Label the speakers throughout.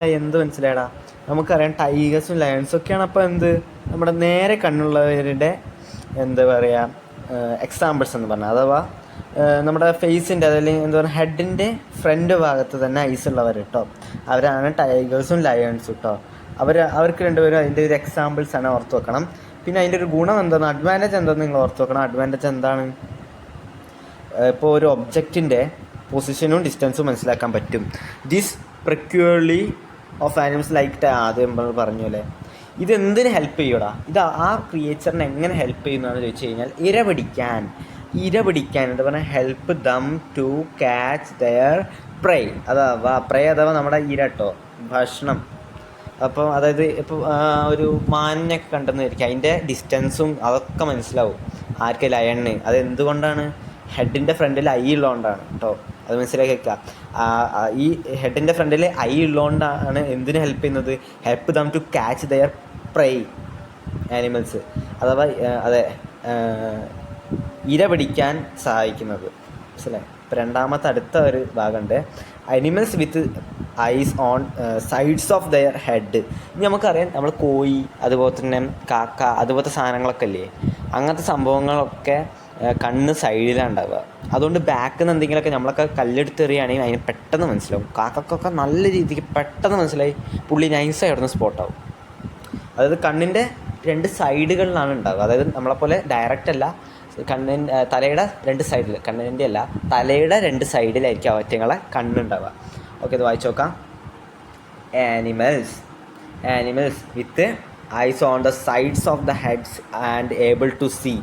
Speaker 1: എന്ത് മനസ്സിലായടാ? നമുക്കറിയാം ടൈഗേഴ്സും ലയൺസും ഒക്കെയാണ് അപ്പോൾ എന്ത് നമ്മുടെ നേരെ കണ്ണുള്ളവരുടെ എന്താ പറയുക എക്സാമ്പിൾസ് എന്ന് പറഞ്ഞാൽ. അഥവാ നമ്മുടെ ഫേസിൻ്റെ അതല്ലെങ്കിൽ എന്താ പറയുക ഹെഡിൻ്റെ ഫ്രണ്ട് ഭാഗത്ത് തന്നെ ഐസ് ഉള്ളവർ കേട്ടോ, അവരാണ് ടൈഗേഴ്സും ലയൺസും കേട്ടോ. അവർക്ക് രണ്ടുപേരും അതിൻ്റെ ഒരു എക്സാമ്പിൾസാണ്, ഓർത്ത് വെക്കണം. പിന്നെ അതിൻ്റെ ഒരു ഗുണം എന്താണ്, അഡ്വാൻറ്റേജ് എന്താണെന്ന് നിങ്ങൾ ഓർത്ത് വെക്കണം. അഡ്വാൻറ്റേജ് എന്താണ്? ഇപ്പോൾ ഒരു ഒബ്ജക്റ്റിൻ്റെ പൊസിഷനും ഡിസ്റ്റൻസും മനസ്സിലാക്കാൻ പറ്റും. ദിസ് പ്രിക്യൂർലി ഓഫ് ആനിമൽസ് ലൈക്ക് ആദ്യം നമ്മൾ പറഞ്ഞു അല്ലേ. ഇതെന്തിന് ഹെൽപ്പ് ചെയ്യൂടാ? ഇത് ആ ക്രിയേച്ചറിനെ എങ്ങനെ ഹെൽപ്പ് ചെയ്യുന്നതെന്ന് ചോദിച്ചു കഴിഞ്ഞാൽ ഇര പിടിക്കാൻ എന്താ പറയുക, help them to catch their prey. അഥവാ നമ്മുടെ ഇര കേട്ടോ, ഭക്ഷണം. അപ്പോൾ അതായത് ഇപ്പോൾ ഒരു മാനിനൊക്കെ കണ്ടെന്ന് വിചാരിക്കുക, അതിൻ്റെ ഡിസ്റ്റൻസും അതൊക്കെ മനസ്സിലാവും ആർക്ക്, ലയണിന്. അതെന്തുകൊണ്ടാണ്? ഹെഡിൻ്റെ ഫ്രണ്ടിൽ ഐ ഉള്ളതുകൊണ്ടാണ് കേട്ടോ, അത് മനസ്സിലാക്കി വെക്കുക. ഈ ഹെഡിൻ്റെ ഫ്രണ്ടിൽ ഐ ഉള്ളതുകൊണ്ടാണ് എന്തിനു ഹെൽപ്പ് ചെയ്യുന്നത്, help them to catch their prey animals. അഥവാ ഇര പിടിക്കാൻ സഹായിക്കുന്നത്. മനസ്സിലായി? ഇപ്പോൾ രണ്ടാമത്തെ അടുത്ത ഒരു ഭാഗമുണ്ട്, animals with eyes on sides of their head. ഇനി നമുക്കറിയാം, നമ്മൾ കോഴി അതുപോലെ തന്നെ കാക്ക അതുപോലത്തെ സാധനങ്ങളൊക്കെ ഇല്ലേ, അങ്ങനത്തെ സംഭവങ്ങളൊക്കെ കണ്ണ് സൈഡിലാണ് ഉണ്ടാവുക. അതുകൊണ്ട് ബാക്കിൽ നിന്ന് എന്തെങ്കിലുമൊക്കെ നമ്മളൊക്കെ കല്ലെടുത്തെറിയുകയാണെങ്കിൽ അതിന് പെട്ടെന്ന് മനസ്സിലാവും. കാക്കൊക്കെ നല്ല രീതിക്ക് പെട്ടെന്ന് മനസ്സിലായി, പുള്ളി നൈസായി ഇടുന്ന സ്പോട്ടാവും. അതായത് കണ്ണിൻ്റെ രണ്ട് സൈഡുകളിലാണ് ഉണ്ടാവുക. അതായത് നമ്മളെപ്പോലെ ഡയറക്റ്റ് അല്ല, തലയുടെ രണ്ട് സൈഡിൽ, കണ്ണിൻ്റെ അല്ല തലയുടെ രണ്ട് സൈഡിലായിരിക്കും അവറ്റങ്ങളെ കണ്ണുണ്ടാവുക. ഓക്കെ, ഇത് വായിച്ചു നോക്കാം. Animals with eyes on the sides of the heads and able to see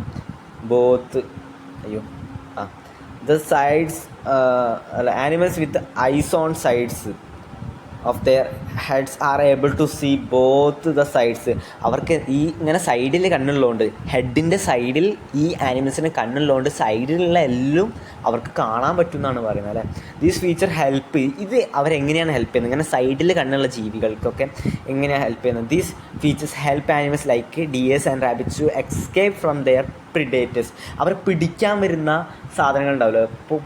Speaker 1: both the sides, animals with eyes on sides of their heads are able to see both the sides. അവർക്ക് ഈ ഇങ്ങനെ സൈഡിൽ കണ്ണുള്ളതുകൊണ്ട്, ഹെഡിൻ്റെ സൈഡിൽ ഈ ആനിമൽസിന് കണ്ണുള്ളതുകൊണ്ട് സൈഡിലുള്ള എല്ലാം അവർക്ക് കാണാൻ പറ്റും എന്നാണ് പറയുന്നത് അല്ലേ. ദീസ് ഫീച്ചർ ഹെൽപ്പ്, ഇത് അവരെങ്ങനെയാണ് ഹെൽപ്പ് ചെയ്യുന്നത്, ഇങ്ങനെ സൈഡിൽ കണ്ണുള്ള ജീവികൾക്കൊക്കെ എങ്ങനെയാണ് ഹെൽപ്പ് ചെയ്യുന്നത്? These features help animals like deers and rabbits to escape from their predators. അവർ പിടിക്കാൻ വരുന്ന സാധനങ്ങൾ ഉണ്ടാവില്ല,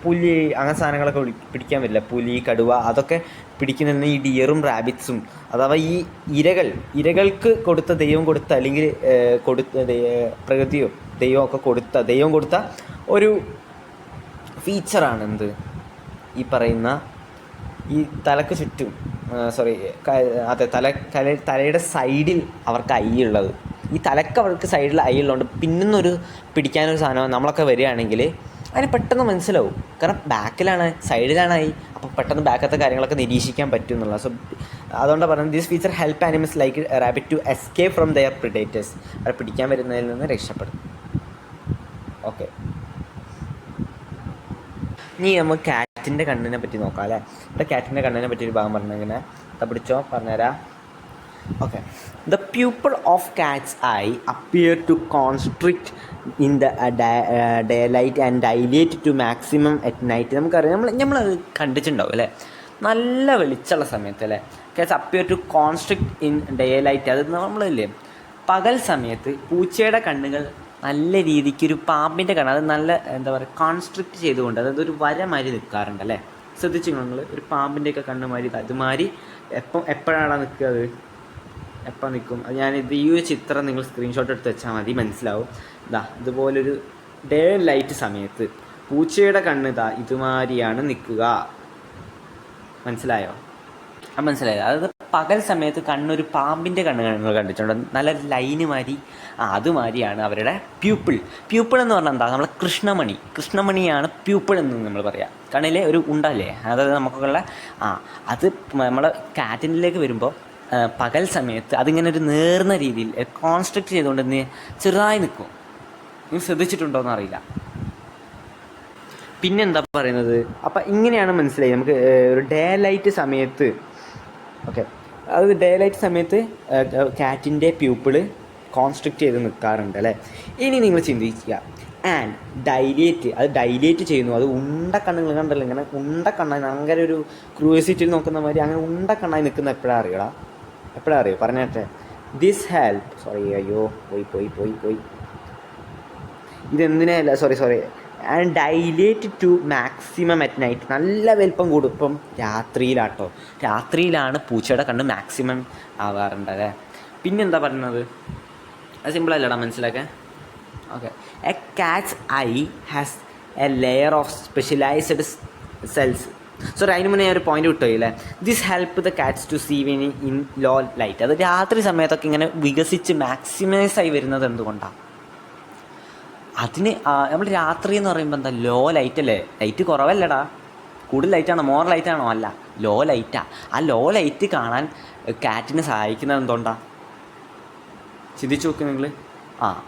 Speaker 1: പുലി അങ്ങനെ സാധനങ്ങളൊക്കെ പിടിക്കാൻ വരില്ല, പുലി, കടുവ, അതൊക്കെ പിടിക്കുന്ന ഈ ഡിയറും റാബിറ്റ്സും. അഥവാ ഈ ഇരകൾക്ക് ദൈവം കൊടുത്ത അല്ലെങ്കിൽ പ്രകൃതിയോ ദൈവം കൊടുത്ത ഒരു ഫീച്ചറാണ് എന്ത്, ഈ പറയുന്ന ഈ തലക്ക് ചുറ്റും തലയുടെ സൈഡിൽ അവർക്ക് ഐ ഉള്ളത്. ഈ തലക്ക് അവർക്ക് സൈഡിൽ ഐ ഉള്ളതുകൊണ്ട് പിന്നൊരു പിടിക്കാനൊരു സാധനം നമ്മളൊക്കെ വരികയാണെങ്കിൽ അതിന് പെട്ടെന്ന് മനസ്സിലാവും. കാരണം ബാക്കിലാണ്, സൈഡിലാണ് ഐ, അപ്പോൾ പെട്ടെന്ന് ബാക്കത്തെ കാര്യങ്ങളൊക്കെ നിരീക്ഷിക്കാൻ പറ്റും എന്നുള്ള. സോ അതുകൊണ്ടാണ് പറയുന്നത് this feature help animals like rabbit to escape from their predators. അവരെ പിടിക്കാൻ വരുന്നതിൽ നിന്ന് രക്ഷപ്പെടും. ഓക്കെ, ഇനി നമുക്ക് കാറ്റിൻ്റെ കണ്ണിനെ പറ്റി നോക്കാം അല്ലേ. ഇവിടെ കാറ്റിൻ്റെ കണ്ണിനെ പറ്റി ഒരു ഭാഗം പറഞ്ഞിങ്ങനെ പിടിച്ചോ, പറഞ്ഞുതരാം. Okay, the pupil of cats eye appear to constrict in the daylight and dilate to maximum at night. നമുക്കറിയാം, നമ്മളത് കണ്ടിട്ടുണ്ടാവും അല്ലേ, നല്ല വെളിച്ചമുള്ള സമയത്ത് അല്ലേ. Cats appear to constrict in daylight, അത് നമ്മളില്ലേ പകൽ സമയത്ത് പൂച്ചയുടെ കണ്ണുകൾ നല്ല രീതിക്ക് ഒരു പാമ്പിൻ്റെ കണ്ണ്, അത് നല്ല എന്താ പറയുക കോൺസ്ട്രിക്റ്റ് ചെയ്തുകൊണ്ട്, അതായത് ഒരു വര മാതിരി നിൽക്കാറുണ്ട് അല്ലേ. ശ്രദ്ധിച്ചു നിങ്ങൾ, ഒരു പാമ്പിൻ്റെയൊക്കെ കണ്ണ് മാതിരി അതുമാതിരി എപ്പോഴാണ് നിൽക്കുക, അത് എപ്പോൾ നിൽക്കും. അത് ഞാനിത് ഈ ഒരു ചിത്രം നിങ്ങൾ സ്ക്രീൻഷോട്ട് എടുത്ത് വെച്ചാൽ മതി, മനസ്സിലാവും. ഇതുപോലൊരു ഡേ ലൈറ്റ് സമയത്ത് പൂച്ചയുടെ കണ്ണ് ഇതുമാതിരിയാണ് നിൽക്കുക. മനസ്സിലായോ? മനസ്സിലായോ? അതായത് പകൽ സമയത്ത് കണ്ണൊരു പാമ്പിൻ്റെ കണ്ണ് നിങ്ങൾ കണ്ടിട്ടുണ്ട്, നല്ല ലൈന് മാതിരി. അതുമാതിരിയാണ് അവരുടെ പ്യൂപ്പിൾ എന്ന് പറഞ്ഞാൽ എന്താ, നമ്മളെ കൃഷ്ണമണിയാണ് പ്യൂപ്പിൾ എന്ന് നമ്മൾ പറയാം. കണ്ണിലെ ഒരു ഉണ്ടല്ലേ, അതായത് നമുക്കുള്ള അത് നമ്മളെ കാറ്റിനിലേക്ക് വരുമ്പോൾ പകൽ സമയത്ത് അതിങ്ങനെ ഒരു നേർന്ന രീതിയിൽ കോൺസ്ട്രക്റ്റ് ചെയ്തുകൊണ്ട് ചെറുതായി നിൽക്കും. നിങ്ങൾ ശ്രദ്ധിച്ചിട്ടുണ്ടോയെന്ന് അറിയില്ല. പിന്നെന്താ പറയുന്നത്, അപ്പം ഇങ്ങനെയാണ് മനസ്സിലായി നമുക്ക് ഒരു ഡേ ലൈറ്റ് സമയത്ത്. ഓക്കെ, അത് ഡേ ലൈറ്റ് സമയത്ത് കാറ്റിൻ്റെ പ്യൂപ്പിള് കോൺസ്ട്രക്റ്റ് ചെയ്ത് നിൽക്കാറുണ്ട് അല്ലേ. ഇനി നിങ്ങൾ ചിന്തിക്കുക, ആൻഡ് ഡൈലേറ്റ് ചെയ്യുന്നു. അത് ഉണ്ടക്കണ്ണുകൾ കണ്ടല്ലോ, ഇങ്ങനെ ഉണ്ടക്കണ്ണായി അങ്ങനെ ഒരു ക്രൂസിറ്റിയിൽ നോക്കുന്ന മാതിരി അങ്ങനെ ഉണ്ടക്കണ്ണായി നിൽക്കുന്ന എപ്പോഴാണ് അറിയോ പറഞ്ഞേ. ദിസ് ഹെൽപ്പ്, പോയി ഇതെന്തിനല്ല, sorry and dilate to maximum at night. നല്ല വലിപ്പം കൂടും ഇപ്പം രാത്രിയിലാട്ടോ. രാത്രിയിലാണ് പൂച്ചയുടെ കണ്ണ് മാക്സിമം ആവാറുണ്ട് അല്ലേ. പിന്നെന്താ പറയുന്നത്, അത് സിമ്പിളല്ലടാ മനസ്സിലാക്കാൻ. Okay, a cats eye has a layer of specialised cells. So അതിന് മുന്നേ ഒരു പോയിന്റ് വിട്ടുപോയില്ലേ, this help the cats to see in low light. അത് രാത്രി സമയത്തൊക്കെ ഇങ്ങനെ വികസിച്ച് മാക്സിമൈസായി വരുന്നത് എന്തുകൊണ്ടാണ്? അതിന് നമ്മൾ രാത്രി എന്ന് പറയുമ്പോൾ എന്താ, ലോ ലൈറ്റ് അല്ലേ, ലൈറ്റ് കുറവല്ലടാ, കൂടുതൽ ലൈറ്റാണോ, മോർ ലൈറ്റാണോ? അല്ല, ലോ ലൈറ്റാണ്. ആ ലോ ലൈറ്റ് കാണാൻ കാറ്റിനെ സഹായിക്കുന്നത് എന്തുകൊണ്ടാണ്? ചിന്തിച്ച് നോക്ക് നിങ്ങൾ.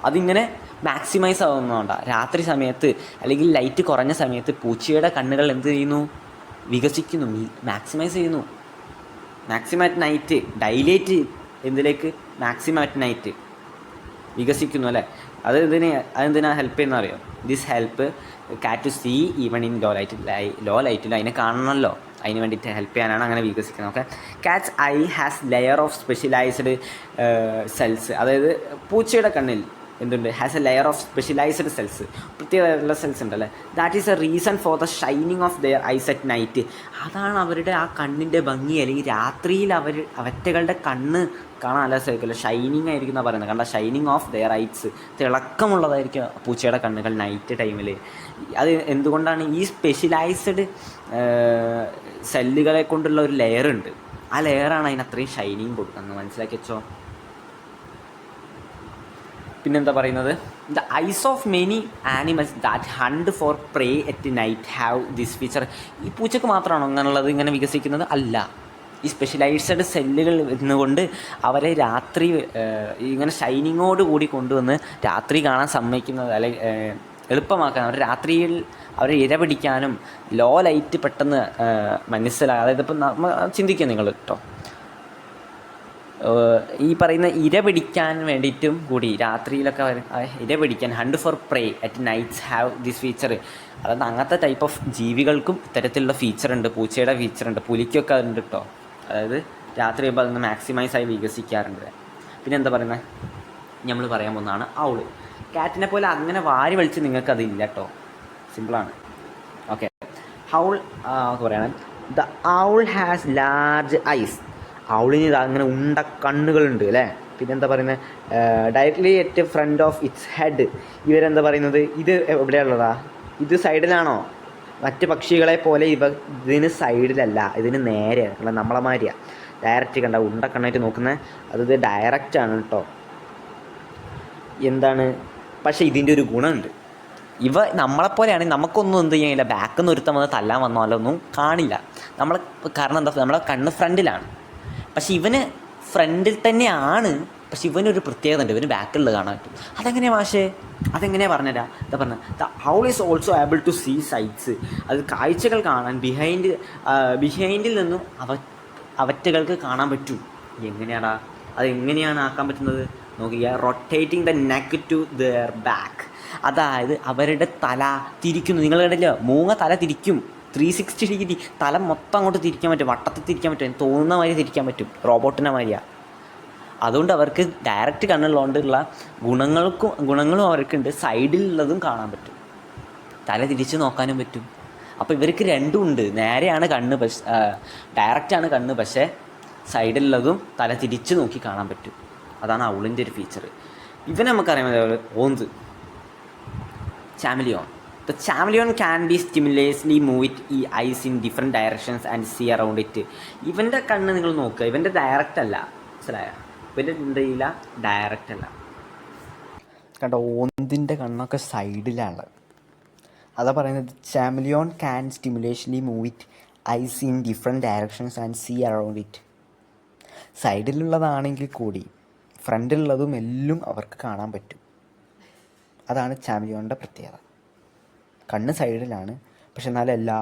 Speaker 1: അതിങ്ങനെ മാക്സിമൈസ് ആവുന്നതുകൊണ്ടാണ്. രാത്രി സമയത്ത് അല്ലെങ്കിൽ ലൈറ്റ് കുറഞ്ഞ സമയത്ത് പൂച്ചയുടെ കണ്ണുകൾ എന്ത് ചെയ്യുന്നു, വികസിക്കുന്നു, മാക്സിമൈസ് ചെയ്യുന്നു. മാക്സിമം അറ്റ് നൈറ്റ്, ഡൈലേറ്റ് എന്തിലേക്ക്, മാക്സിമം അറ്റ് നൈറ്റ് വികസിക്കുന്നു അല്ലേ. അതെന്തിനാ ഹെൽപ്പ് ചെയ്യുന്ന അറിയോ? This help cat to see even in low light. Low ലൈറ്റിൽ അതിനെ കാണണമല്ലോ, അതിന് വേണ്ടിയിട്ട് ഹെൽപ്പ് ചെയ്യാനാണ് അങ്ങനെ വികസിക്കുന്നത്. Okay, cats eye has layer of specialised cells. അതായത് പൂച്ചയുടെ കണ്ണിൽ എന്തുണ്ട്, has a layer of specialised cells, പ്രത്യേകമായിട്ടുള്ള സെൽസ് ഉണ്ടല്ലേ. That is a reason for the shining of their eyes at night. അതാണ് അവരുടെ ആ കണ്ണിൻ്റെ ഭംഗി. അല്ലെങ്കിൽ രാത്രിയിൽ അവറ്റകളുടെ കണ്ണ് കാണാൻ നല്ല സാധിക്കില്ല, ഷൈനിങ് ആയിരിക്കും എന്നാണ് പറയുന്നത്. കണ്ട, ഷൈനിങ് ഓഫ് ദെയർ ഐസ്, തിളക്കമുള്ളതായിരിക്കും പൂച്ചയുടെ കണ്ണുകൾ നൈറ്റ് ടൈമിൽ. അത് എന്തുകൊണ്ടാണ്? ഈ സ്പെഷ്യലൈസ്ഡ് സെല്ലുകളെ കൊണ്ടുള്ള ഒരു ലെയർ ഉണ്ട്, ആ ലെയറാണ് അതിന് അത്രയും ഷൈനിങ് കൊടുക്കുന്നത്, മനസ്സിലാക്കി വെച്ചോ. പിന്നെന്താ പറയുന്നത്, the ice of many animals that hunt for prey at night have this feature. ഈ പൂച്ചക്ക് മാത്രമാണോ അങ്ങനെയുള്ളത്, ഇങ്ങനെ വികസിക്കുന്നത്? അല്ല, ഈ സ്പെഷ്യലൈസ്ഡ് സെല്ലുകൾ എന്നുകൊണ്ട് അവരെ രാത്രി ഇങ്ങനെ ഷൈനിങ്ങോട് കൂടി കൊണ്ടുവന്ന് രാത്രി കാണാൻ സമ്മതിക്കുന്നത്, അല്ലെങ്കിൽ എളുപ്പമാക്കാൻ, അവർ രാത്രിയിൽ അവരെ ഇര പിടിക്കാനും ലോ ലൈറ്റ് പെട്ടെന്ന് മനസ്സിലാകും. അതായത് ഇപ്പം നമ്മൾ ചിന്തിക്കുക നിങ്ങൾ കേട്ടോ, ഈ പറയുന്ന ഇര പിടിക്കാൻ വേണ്ടിയിട്ടും കൂടി രാത്രിയിലൊക്കെ ഇര പിടിക്കാൻ, hunt for prey at nights have this feature. അതായത് അങ്ങനത്തെ ടൈപ്പ് ഓഫ് ജീവികൾക്കും ഇത്തരത്തിലുള്ള ഫീച്ചറുണ്ട്, പൂച്ചയുടെ ഫീച്ചറുണ്ട്, പുലിക്കൊക്കെ അതുണ്ട് കേട്ടോ. അതായത് രാത്രി ആകുമ്പോൾ അതൊന്ന് മാക്സിമൈസ് ആയി വികസിക്കാറുണ്ട്. പിന്നെ എന്താ പറയുന്നത്, നമ്മൾ പറയാൻ പോകുന്നതാണ് ഔള്. കാറ്റിനെ പോലെ അങ്ങനെ വാരി വലിച്ച് നിങ്ങൾക്കതില്ല കേട്ടോ, സിമ്പിളാണ്. ഓക്കെ, ഹൗൾ പറയണം, the owl has large eyes. ഔളിന് ഇത് അങ്ങനെ ഉണ്ട കണ്ണുകളുണ്ട് അല്ലേ. പിന്നെന്താ പറയുന്നത്, directly at front of its head. ഇവരെന്താ പറയുന്നത്, ഇത് എവിടെയുള്ളതാ, ഇത് സൈഡിലാണോ? മറ്റ് പക്ഷികളെ പോലെ ഇതിന് സൈഡിലല്ല, ഇതിന് നേരെയാണ്, നമ്മളെ മാതിരിയാണ്. ഡയറക്റ്റ് കണ്ട ഉണ്ടക്കണ്ണായിട്ട് നോക്കുന്നത്, അത് ഡയറക്റ്റാണ് കേട്ടോ. എന്താണ്, പക്ഷേ ഇതിൻ്റെ ഒരു ഗുണമുണ്ട്, ഇവ നമ്മളെപ്പോലെയാണെങ്കിൽ നമുക്കൊന്നും എന്ത് ചെയ്യാനില്ല, ബാക്കിൽ നിന്ന് ഒരുത്തം വന്ന് തല്ലാൻ വന്നാലൊന്നും കാണില്ല നമ്മൾ. കാരണം എന്താ, നമ്മളെ കണ്ണ് ഫ്രണ്ടിലാണ്. പക്ഷെ ഇവന് ഫ്രണ്ടിൽ തന്നെയാണ്, പക്ഷെ ഇവനൊരു പ്രത്യേകത ഉണ്ട്, ഇവന് ബാക്കിലുള്ളത് കാണാൻ പറ്റും. അതെങ്ങനെയാണ് മാഷേ, അതെങ്ങനെയാണ് പറഞ്ഞുതരാം. എന്താ പറഞ്ഞത്, the owl is also able to see sights. അത് കാഴ്ചകൾ കാണാൻ ബിഹൈൻഡിൽ നിന്നും അവറ്റകൾക്ക് കാണാൻ പറ്റും. എങ്ങനെയാടാ, അതെങ്ങനെയാണ് ആക്കാൻ പറ്റുന്നത് നോക്കിയാൽ, rotating the neck to their back. അതായത് അവരുടെ തല തിരിക്കുന്നു. നിങ്ങൾ കണ്ടില്ല, മൂങ്ങ തല തിരിക്കും, 360 ഡിഗ്രി തല മൊത്തം അങ്ങോട്ട് തിരിക്കാൻ പറ്റും, വട്ടത്തിൽ തിരിക്കാൻ പറ്റും, തോന്നുന്ന മാതിരി തിരിക്കാൻ പറ്റും, റോബോട്ടിനെ മാതിരിയാണ്. അതുകൊണ്ട് അവർക്ക് ഡയറക്റ്റ് കണ്ണുള്ളതുകൊണ്ടുള്ള ഗുണങ്ങളും അവർക്കുണ്ട്, സൈഡിലുള്ളതും കാണാൻ പറ്റും, തല തിരിച്ച് നോക്കാനും പറ്റും. അപ്പോൾ ഇവർക്ക് രണ്ടും ഉണ്ട്, നേരെയാണ് കണ്ണ്, പക്ഷേ ഡയറക്റ്റാണ് കണ്ണ്, പക്ഷേ സൈഡിലുള്ളതും തല തിരിച്ച് നോക്കി കാണാൻ പറ്റും. അതാണ് ഔളിൻ്റെ ഒരു ഫീച്ചർ. ഇവനെ നമുക്കറിയാം, അതേപോലെ ഓന്ത്, chameleon. The chameleon can be stimulously move its eyes in different directions and see around it. ഇവൻ്റെ കണ്ണ് നിങ്ങൾ നോക്കുക, ഇവൻ്റെ ഡയറക്റ്റ് അല്ല, മനസ്സിലായ, ഇവൻ്റെ എന്തില്ല, ഡയറക്റ്റ് അല്ല. കണ്ടോ, ഓന്തിൻ്റെ കണ്ണൊക്കെ സൈഡിലാണ്. അതാ പറയുന്നത്, chameleon can stimulously move its eyes in different directions and see around it. സൈഡിലുള്ളതാണെങ്കിൽ കൂടി ഫ്രണ്ടിലുള്ളതും എല്ലാം അവർക്ക് കാണാൻ പറ്റും. അതാണ് ചാമലിയോണിൻ്റെ പ്രത്യേകത. കണ്ണ് സൈഡിലാണ്, പക്ഷെ എന്നാലും എല്ലാ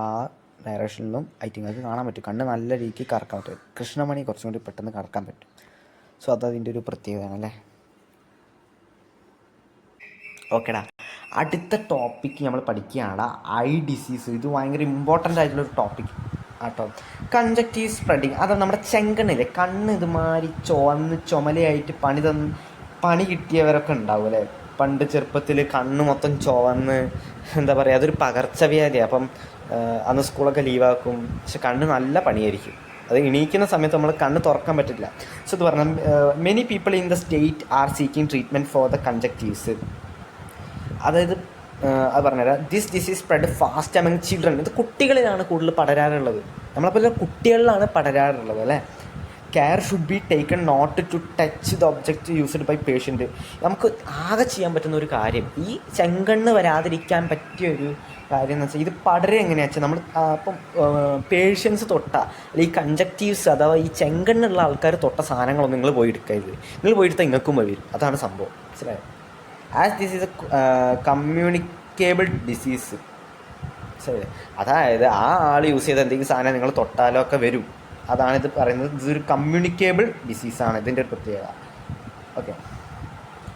Speaker 1: ഡയറക്ഷനിലും ഐറ്റങ്ങൾക്ക് കാണാൻ പറ്റും. കണ്ണ് നല്ല രീതിക്ക് കറക്കാൻ പറ്റും, കൃഷ്ണമണി കുറച്ചും കൂടി പെട്ടെന്ന് കറക്കാൻ പറ്റും. സോ അതതിൻ്റെ ഒരു പ്രത്യേകതയാണല്ലേ. ഓക്കെടാ, അടുത്ത ടോപ്പിക്ക് നമ്മൾ പഠിക്കുകയാണ് ഐ ഡിസീസ്. ഇത് ഭയങ്കര ഇമ്പോർട്ടൻ്റ് ആയിട്ടുള്ളൊരു ടോപ്പിക് ആട്ടോ. Conjunctive spreading. അത് നമ്മുടെ ചെങ്കണ്ണില്ലേ, കണ്ണ് ഇതുമാതിരി ചുമലയായിട്ട് പണി കിട്ടിയവരൊക്കെ ഉണ്ടാവും അല്ലേ. പണ്ട് ചെറുപ്പത്തിൽ കണ്ണ് മൊത്തം ചുവന്ന് എന്താ പറയുക, അതൊരു പകർച്ചവ്യാധിയാണ്. അപ്പം അന്ന് സ്കൂളൊക്കെ ലീവാക്കും. പക്ഷെ കണ്ണ് നല്ല പണിയായിരിക്കും. അത് എണീക്കുന്ന സമയത്ത് നമ്മൾ കണ്ണ് തുറക്കാൻ പറ്റില്ല. സോ ഇത് പറഞ്ഞാൽ many people in the state are seeking treatment for the conjunctivitis. അതായത് അത് പറഞ്ഞുതരാം. This disease spread fast among children. ഇത് കുട്ടികളിലാണ് കൂടുതൽ പടരാറുള്ളത്. നമ്മളെപ്പോലെ കുട്ടികളിലാണ് പടരാറുള്ളത് അല്ലേ. Care should be taken not to touch the object used by patient. നമുക്ക് ആകെ ചെയ്യാൻ പറ്റുന്ന ഒരു കാര്യം, ഈ ചെങ്കണ്ണ് വരാതിരിക്കാൻ പറ്റിയ ഒരു കാര്യം എന്ന് വെച്ചാൽ ഇത് പടരുക എങ്ങനെയാ വെച്ചാൽ നമ്മൾ ഇപ്പം പേഷ്യൻസ് തൊട്ട അല്ലെങ്കിൽ ഈ കൺജക്റ്റീവ്സ് അഥവാ ഈ ചെങ്കണ്ണുള്ള ആൾക്കാർ തൊട്ട സാധനങ്ങളൊന്നും നിങ്ങൾ പോയി എടുക്കരുത്. നിങ്ങൾ പോയി എടുത്താൽ ഇങ്ങൾക്കും വരും. അതാണ് സംഭവം, മനസ്സിലായോ? As this is a communicable disease. ശരി, അതായത് ആ ആൾ യൂസ് ചെയ്ത എന്തെങ്കിലും സാധനം നിങ്ങൾ തൊട്ടാലോ ഒക്കെ വരും. അതാണിത് പറയുന്നത്. ഇതൊരു കമ്മ്യൂണിക്കേബിൾ ഡിസീസാണ്, ഇതിൻ്റെ ഒരു പ്രത്യേകത. ഓക്കെ,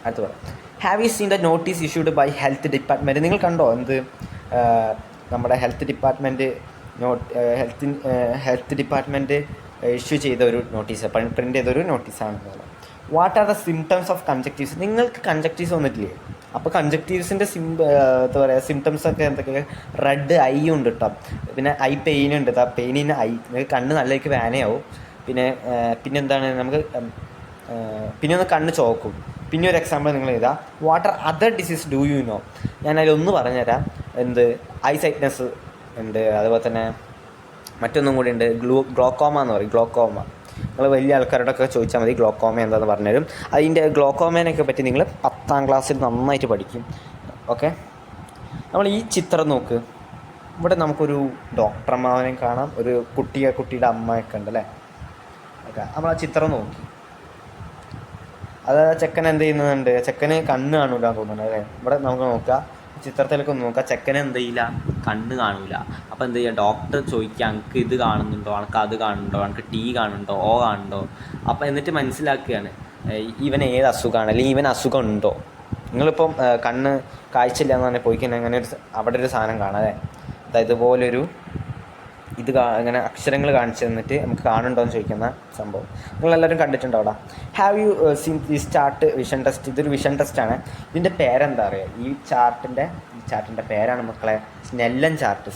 Speaker 1: അടുത്ത് പറയാം. Have you seen the notice issued by health department? നിങ്ങൾ കണ്ടോ എന്ത് നമ്മുടെ health department health department issue ചെയ്ത ഒരു നോട്ടീസ്, പ്രിൻ്റ് ചെയ്തൊരു നോട്ടീസാണ്. What are the symptoms of conjunctivitis? നിങ്ങൾക്ക് കൺജക്റ്റീവ്സ് വന്നിട്ടില്ലേ? അപ്പോൾ കൺജക്റ്റീവ്സിൻ്റെ എന്താ പറയുക സിംറ്റംസൊക്കെ എന്തൊക്കെ? റെഡ് ഐ ഉണ്ട് കേട്ടോ, പിന്നെ ഐ പെയിൻ ഉണ്ട്. ആ പെയിനിന് കണ്ണ് നല്ലതായിട്ട് വേനയാവും. പിന്നെന്താണ് നമുക്ക് പിന്നെ ഒന്ന് കണ്ണ് ചോക്കും. പിന്നെ ഒരു എക്സാമ്പിൾ നിങ്ങൾ എഴുതാം. What are other disease do you know? ഞാൻ അതിലൊന്ന് പറഞ്ഞുതരാം. ഐ സൈറ്റ്നെസ് ഉണ്ട്, അതുപോലെ തന്നെ മറ്റൊന്നും കൂടി ഉണ്ട്, ഗ്ലോക്കോമ എന്ന് പറയും. ഗ്ലോക്കോമ നിങ്ങൾ വലിയ ആൾക്കാരോടൊക്കെ ചോദിച്ചാൽ മതി ഗ്ലോക്കോമ എന്താണെന്ന് പറഞ്ഞുതരും. അതിൻ്റെ ഗ്ലോക്കോമേനൊക്കെ പറ്റി നിങ്ങൾ 10ാം ക്ലാസ്സിൽ നന്നായിട്ട് പഠിക്കും. ഓക്കെ, നമ്മൾ ഈ ചിത്രം നോക്ക്. ഇവിടെ നമുക്കൊരു ഡോക്ടർമാവനെയും കാണാം, ഒരു കുട്ടിയുടെ അമ്മയൊക്കെ ഉണ്ട് അല്ലേ. ഓക്കെ, നമ്മൾ ആ ചിത്രം നോക്കി. അത് ചെക്കൻ എന്ത് ചെയ്യുന്നുണ്ട്? ചെക്കന് കണ്ണ് കാണൂല തോന്നുന്നുണ്ട് അല്ലേ. ഇവിടെ നമുക്ക് നോക്കാം, ചിത്രത്തിലേക്ക് ഒന്ന് നോക്കാം. ചെക്കന് എന്ത് ചെയ്യില്ല, കണ്ണ് കാണൂല. അപ്പോൾ എന്ത് ചെയ്യുക? ഡോക്ടർ ചോദിക്കുക, എനിക്ക് ഇത് കാണുന്നുണ്ടോ, എനിക്ക് അത് കാണുന്നുണ്ടോ, എനിക്ക് ടി കാണുന്നുണ്ടോ, ഓ കാണുന്നുണ്ടോ? അപ്പോൾ എന്നിട്ട് മനസ്സിലാക്കുകയാണ് ഇവൻ ഏത് അസുഖമാണ്, അല്ലെങ്കിൽ ഇവൻ അസുഖം ഉണ്ടോ. നിങ്ങളിപ്പം കണ്ണ് കാഴ്ചയില്ല എന്ന് പറഞ്ഞാൽ പോയി കഴിഞ്ഞാൽ അങ്ങനെ അവിടെ ഒരു സാധനം കാണാം അല്ലേ. അതായത് ഇതുപോലൊരു ഇങ്ങനെ അക്ഷരങ്ങൾ കാണിച്ചു തന്നിട്ട് നമുക്ക് കാണുന്നുണ്ടോ എന്ന് ചോദിക്കുന്ന സംഭവം നിങ്ങളെല്ലാവരും കണ്ടിട്ടുണ്ടോ അവിടെ? Have you seen this chart vision test? ഇതൊരു വിഷൻ ടെസ്റ്റാണ്. ഇതിൻ്റെ പേരെന്താ പറയുക? ഈ ചാർട്ടിൻ്റെ പേരാണ് മക്കളെ Snellen chart.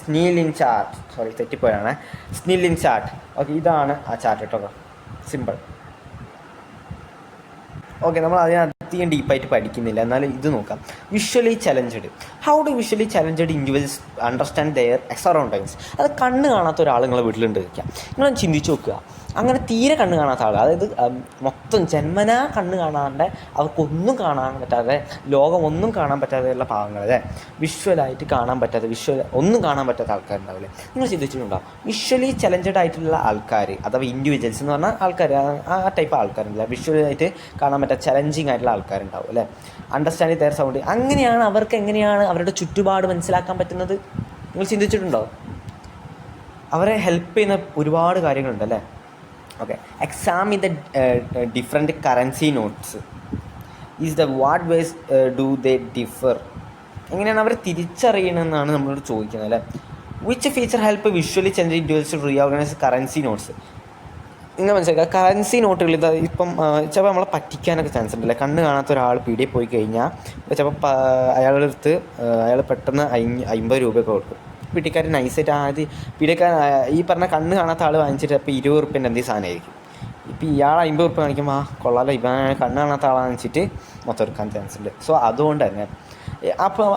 Speaker 1: Snellen chart, sorry തെറ്റിപ്പോയാണ്, സ്നില്ലിൻ ചാർട്ട്. ഓക്കെ, ഇതാണ് ആ ചാർട്ട് കേട്ടോ, സിമ്പിൾ. ഓക്കെ, നമ്മൾ അതിനധികം ഡീപ്പായിട്ട് പഠിക്കുന്നില്ല, എന്നാലും ഇത് നോക്കാം. Visually challenged. How do visually challenged individuals understand there surroundings? അത് കണ്ണ് കാണാത്ത ഒരാൾ നിങ്ങളെ വീട്ടിലുണ്ട് വയ്ക്കാം. നിങ്ങളൊന്ന് ചിന്തിച്ച് നോക്കുക. അങ്ങനെ തീരെ കണ്ണ് കാണാത്ത ആൾ, അതായത് മൊത്തം ജന്മനാ കണ്ണ് കാണാണ്ട് അവർക്കൊന്നും കാണാൻ പറ്റാതെ, ലോകം ഒന്നും കാണാൻ പറ്റാതെയുള്ള പാവങ്ങൾ അല്ലേ. വിഷ്വലായിട്ട് കാണാൻ പറ്റാതെ, ഒന്നും കാണാൻ പറ്റാത്ത ആൾക്കാരുണ്ടാവില്ലേ? നിങ്ങൾ ചിന്തിച്ചിട്ടുണ്ടോ? വിഷ്വലി ചലഞ്ചഡ് ആയിട്ടുള്ള ആൾക്കാർ അഥവാ ഇൻഡിവിജ്വൽസ് എന്ന് പറഞ്ഞാൽ ആൾക്കാർ, ആ ടൈപ്പ് ആൾക്കാരുണ്ടല്ല, വിഷ്വലായിട്ട് കാണാൻ പറ്റാത്ത ചലഞ്ചിങ് ആയിട്ടുള്ള ആൾക്കാരുണ്ടാവും അല്ലേ. Understanding their sound. അങ്ങനെയാണ് അവർക്ക് എങ്ങനെയാണ് അവരുടെ ചുറ്റുപാട് മനസ്സിലാക്കാൻ പറ്റുന്നത്? നിങ്ങൾ ചിന്തിച്ചിട്ടുണ്ടോ? അവരെ ഹെൽപ്പ് ചെയ്യുന്ന ഒരുപാട് കാര്യങ്ങളുണ്ടല്ലേ. Okay, examine the different currency notes. Is the what ways do they differ? എങ്ങനെയാണ് അവർ തിരിച്ചറിയണമെന്നാണ് നമ്മളോട് ചോദിക്കുന്നത് അല്ലേ. Which feature help visually change individuals reorganise currency notes? നിങ്ങൾ മനസ്സിലാക്കുക, കറൻസി നോട്ടുകൾ ഇത് ഇപ്പം ചിലപ്പോൾ നമ്മളെ പറ്റിക്കാനൊക്കെ ചാൻസ് ഉണ്ടല്ലേ. കണ്ണ് കാണാത്ത ഒരാൾ പീടികയിൽ പോയി കഴിഞ്ഞാൽ ചിലപ്പോൾ അയാളുടെ അടുത്ത് അയാൾ പെട്ടെന്ന് 50 രൂപയൊക്കെ കൊടുക്കും. പിടിക്കാർ നൈസായിട്ട് ആദ്യം പിടിക്കാൻ ഈ പറഞ്ഞ കണ്ണ് കാണാത്ത ആൾ വാങ്ങിച്ചിട്ട് അപ്പോൾ 20 റുപ്യൻ്റെ എന്തെങ്കിലും സാധനമായിരിക്കും. ഇപ്പോൾ ഇയാൾ 50 റുപ്യ കാണിക്കുമ്പോൾ കൊള്ളാലോ ഇവൻ കണ്ണ് കാണാത്ത ആളാണെന്ന് വെച്ചിട്ട് മൊത്തം എടുക്കാൻ ചാൻസ് ഉണ്ട്. സോ അതുകൊണ്ട് തന്നെ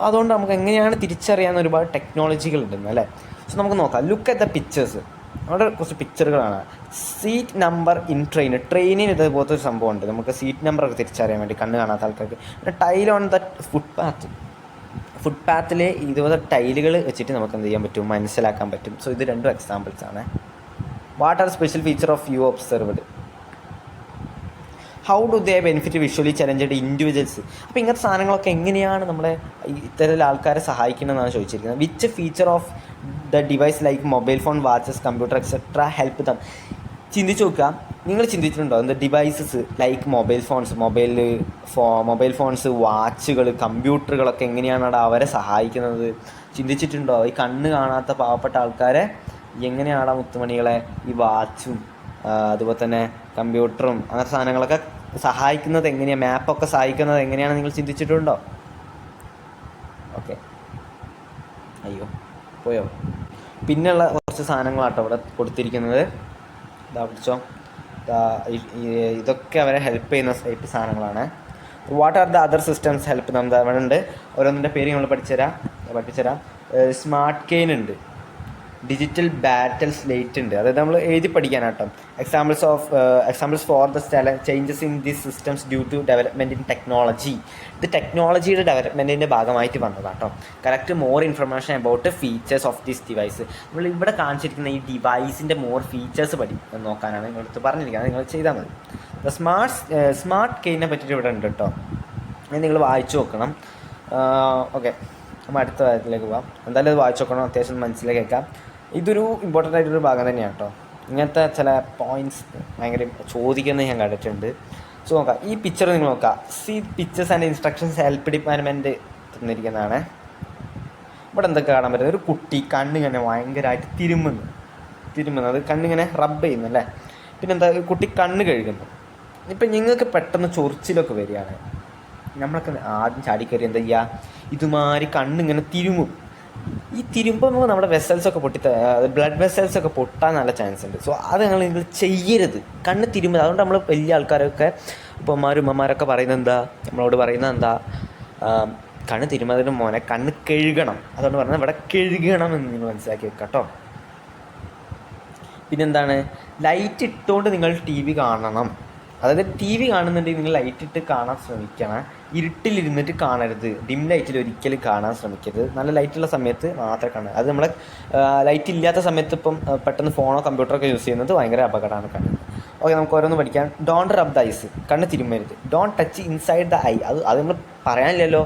Speaker 1: അതുകൊണ്ട് നമുക്ക് എങ്ങനെയാണ് തിരിച്ചറിയാവുന്ന ഒരുപാട് ടെക്നോളജികൾ ഉണ്ടെന്ന് അല്ലേ. സോ നമുക്ക് നോക്കാം. Look at the pictures. അവിടെ കുറച്ച് പിക്ചറുകളാണ്. സീറ്റ് നമ്പർ ഇൻ ട്രെയിനിന് ഇതുപോലത്തെ ഒരു സംഭവം ഉണ്ട്. നമുക്ക് സീറ്റ് നമ്പറൊക്കെ തിരിച്ചറിയാൻ വേണ്ടി കണ്ണ് കാണാത്ത ആൾക്കാർക്ക്. പിന്നെ ടൈൽ ഓൺ ദ ഫുട്പാത്തിൽ ഇതുപോലെ ടൈലുകൾ വെച്ചിട്ട് നമുക്ക് എന്ത് ചെയ്യാൻ പറ്റും, മനസ്സിലാക്കാൻ പറ്റും. സോ ഇത് രണ്ടും എക്സാമ്പിൾസ് ആണ്. What are special feature of you observed? How do they benefit visually challenged individuals? അപ്പോൾ ഇങ്ങനത്തെ സാധനങ്ങളൊക്കെ എങ്ങനെയാണ് നമ്മളെ ഇത്തരത്തിൽ ആൾക്കാരെ സഹായിക്കണമെന്നാണ് ചോദിച്ചിരിക്കുന്നത്. Which feature of the device like mobile phone, watches, computer etcetera help them? ചിന്തിച്ച് നോക്കുക. നിങ്ങൾ ചിന്തിച്ചിട്ടുണ്ടോ എന്ത് ഡിവൈസസ് ലൈക്ക് മൊബൈൽ ഫോൺസ്, വാച്ചുകൾ, കമ്പ്യൂട്ടറുകളൊക്കെ എങ്ങനെയാണ് അവരെ സഹായിക്കുന്നത്? ചിന്തിച്ചിട്ടുണ്ടോ? ഈ കണ്ണ് കാണാത്ത പാവപ്പെട്ട ആൾക്കാരെ എങ്ങനെയാണ് മുത്തുമണികളെ ഈ വാച്ചും അതുപോലെ തന്നെ കമ്പ്യൂട്ടറും അങ്ങനത്തെ സാധനങ്ങളൊക്കെ സഹായിക്കുന്നത് എങ്ങനെയാണ്, മാപ്പൊക്കെ സഹായിക്കുന്നത് എങ്ങനെയാണ് നിങ്ങൾ ചിന്തിച്ചിട്ടുണ്ടോ? ഓക്കെ, അയ്യോ പോയോ? പിന്നെയുള്ള കുറച്ച് സാധനങ്ങളാട്ടോ ഇവിടെ കൊടുത്തിരിക്കുന്നത്. ഇതാ പിടിച്ചോ, ഇതൊക്കെ അവരെ ഹെൽപ്പ് ചെയ്യുന്ന ടൈപ്പ് സാധനങ്ങളാണ്. What are the other systems help നമ്മൾ അവിടെ ഉണ്ട്. ഓരോന്നിൻ്റെ പേര് നമ്മൾ പഠിപ്പിച്ചുതരാം. സ്മാർട്ട് കെയിൻ ഉണ്ട്, ഡിജിറ്റൽ ബാറ്റൽ സ്ലേറ്റ് ഉണ്ട്, അതായത് നമ്മൾ എഴുതി പഠിക്കാനാട്ടോ. Examples for the changes in these systems due to development in technology. ഇത് ടെക്നോളജിയുടെ ഡെവലപ്മെൻറ്റിൻ്റെ ഭാഗമായിട്ട് വന്നതാട്ടോ. Correct more information about features of this device. നമ്മൾ ഇവിടെ കാണിച്ചിരിക്കുന്ന ഈ ഡിവൈസിൻ്റെ മോർ ഫീച്ചേഴ്സ് നോക്കാനാണ് നിങ്ങളടുത്ത് പറഞ്ഞിരിക്കുന്നത്. നിങ്ങൾ ചെയ്താൽ മതി. സ്മാർട്ട് കെയിനെ പറ്റിയിട്ട് ഇവിടെ ഉണ്ട് കേട്ടോ, നിങ്ങൾ വായിച്ചു നോക്കണം. ഓക്കെ, നമ്മൾ അടുത്ത കാര്യത്തിലേക്ക് പോകാം. എന്തായാലും അത് വായിച്ചു നോക്കണം, അത്യാവശ്യം മനസ്സിലേക്ക് കേൾക്കാം. ഇതൊരു ഇമ്പോർട്ടൻ്റ് ആയിട്ടൊരു ഭാഗം തന്നെയാണ് കേട്ടോ. ഇങ്ങനത്തെ ചില പോയിൻറ്റ്സ് ഭയങ്കര ചോദിക്കുന്നത് ഞാൻ കണ്ടിട്ടുണ്ട്. സോ നോക്കാം, ഈ പിക്ചർ നിങ്ങൾ നോക്കാം. See pictures and instructions help department തന്നിരിക്കുന്നതാണ്. ഇവിടെ എന്തൊക്കെ കാണാൻ പറ്റുന്നത്? ഒരു കുട്ടി കണ്ണിങ്ങനെ ഭയങ്കരമായിട്ട് തിരുമുന്നത്, കണ്ണിങ്ങനെ റബ്ബ് ചെയ്യുന്നു അല്ലേ. പിന്നെന്താ, കുട്ടി കണ്ണ് കഴുകുന്നു. ഇപ്പം നിങ്ങൾക്ക് പെട്ടെന്ന് ചൊറിച്ചിലൊക്കെ വരികയാണ്, നമ്മളൊക്കെ ആദ്യം ചാടിക്കയറി എന്താ ചെയ്യുക, ഇതുമാതിരി കണ്ണിങ്ങനെ തിരുമും. ഈ തിരുമ്പുമ്പോൾ നമ്മുടെ വെസൽസൊക്കെ ബ്ലഡ് വെസൽസൊക്കെ പൊട്ടാൻ നല്ല ചാൻസ് ഉണ്ട്. സോ അത് നിങ്ങൾ ചെയ്യരുത്, കണ്ണ് തിരുമുക. അതുകൊണ്ട് നമ്മൾ വലിയ ആൾക്കാരൊക്കെ ഉമ്മമാരൊക്കെ നമ്മളോട് പറയുന്നത് എന്താ, കണ്ണ് തിരുമുന്നതിന് മോനെ കണ്ണ് കഴുകണം. അതുകൊണ്ട് പറഞ്ഞാൽ ഇവിടെ കഴുകണം എന്ന് നിങ്ങൾ മനസ്സിലാക്കി വെക്കാം കേട്ടോ. പിന്നെന്താണ്, ലൈറ്റ് ഇട്ടുകൊണ്ട് നിങ്ങൾ ടി വി കാണണം. അതായത് ടി വി കാണുന്നുണ്ടെങ്കിൽ നിങ്ങൾ ലൈറ്റ് ഇട്ട് കാണാൻ ശ്രമിക്കണം. ഇരുട്ടിലിരുന്നിട്ട് കാണരുത്, ഡിം ലൈറ്റിൽ ഒരിക്കലും കാണാൻ ശ്രമിക്കരുത്. നല്ല ലൈറ്റുള്ള സമയത്ത് മാത്രമേ കാണുക. അത് നമ്മളെ ലൈറ്റ് ഇല്ലാത്ത സമയത്ത് ഇപ്പം പെട്ടെന്ന് ഫോണോ കമ്പ്യൂട്ടറൊക്കെ യൂസ് ചെയ്യുന്നത് ഭയങ്കര അപകടമാണ് കണ്ണിന്. ഓക്കെ, നമുക്ക് ഓരോന്ന് പഠിക്കാം. ഡോണ്ട് റബ് ദ ഐസ്, കണ്ണ് തിരുമ്മരുത്. Don't touch inside the eye, അത് നമ്മൾ പറയാനില്ലല്ലോ.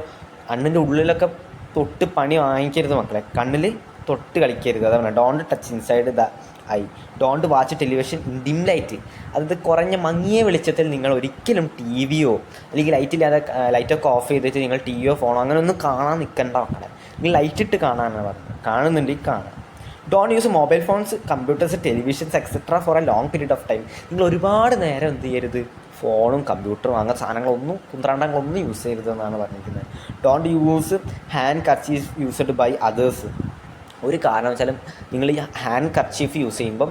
Speaker 1: കണ്ണിൻ്റെ ഉള്ളിലൊക്കെ തൊട്ട് പണി വാങ്ങിക്കരുത് മക്കളെ, കണ്ണിൽ തൊട്ട് കളിക്കരുത്. അതാണ് don't touch inside the I. Don't watch television in dim light, അതായത് കുറഞ്ഞ മങ്ങിയ വെളിച്ചത്തിൽ നിങ്ങൾ ഒരിക്കലും ടി വിയോ അല്ലെങ്കിൽ ലൈറ്റില്ലാതെ ലൈറ്റൊക്കെ ഓഫ് ചെയ്തിട്ട് നിങ്ങൾ ടി വിയോ ഫോണോ അങ്ങനെ ഒന്നും കാണാൻ നിൽക്കേണ്ട മക്കളെ. നിങ്ങൾ ലൈറ്റ് ഇട്ട് കാണാനാണ് പറഞ്ഞത്, കാണുന്നുണ്ടെങ്കിൽ കാണാം. Don't use mobile phones, computers, televisions etcetera four A long period of time. നിങ്ങൾ ഒരുപാട് നേരം എന്ത് ചെയ്യരുത്, ഫോണും കമ്പ്യൂട്ടറും അങ്ങനെ സാധനങ്ങളൊന്നും കുന്ത്രാണ്ടങ്ങളൊന്നും യൂസ് ചെയ്യരുത് എന്നാണ് പറഞ്ഞിരിക്കുന്നത്. Don't use handkerchief used by others. ഒരു കാരണം വെച്ചാലും നിങ്ങൾ ഈ ഹാൻഡ് കർച്ചീഫ് യൂസ് ചെയ്യുമ്പം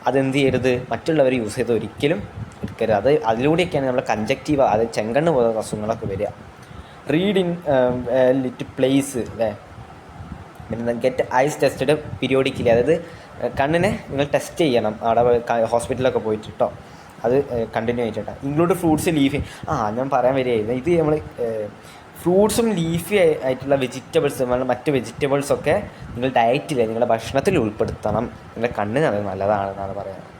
Speaker 1: അതെന്ത് ചെയ്യരുത്, മറ്റുള്ളവർ യൂസ് ചെയ്ത് ഒരിക്കലും എടുക്കരുത്. അതിലൂടെയൊക്കെയാണ് നമ്മൾ കൺജക്റ്റീവ്, അത് ചെങ്കണ്ണ് പോലുള്ള അസുഖങ്ങളൊക്കെ വരിക. റീഡ് ഇൻ ലിറ്റ് പ്ലേസ് അല്ലേ. പിന്നെ ഗെറ്റ് ഐസ് ടെസ്റ്റഡ് പീരിയോഡിക്കലി, അതായത് കണ്ണിനെ നിങ്ങൾ ടെസ്റ്റ് ചെയ്യണം അവിടെ ഹോസ്പിറ്റലൊക്കെ പോയിട്ട് കേട്ടോ. അത് കണ്ടിന്യൂ ആയിട്ടാണ്. Include fruits, leafy. ഞാൻ പറയാൻ വരികയായിരുന്നു, ഇത് നമ്മൾ ഫ്രൂട്ട്സും ലീഫി ആയിട്ടുള്ള വെജിറ്റബിൾസും മറ്റ് വെജിറ്റബിൾസൊക്കെ നിങ്ങൾ ഡയറ്റിൽ നിങ്ങളുടെ ഭക്ഷണത്തിൽ ഉൾപ്പെടുത്തണം. നിങ്ങളുടെ കണ്ണിന് അത് നല്ലതാണെന്നാണ് പറയുന്നത്.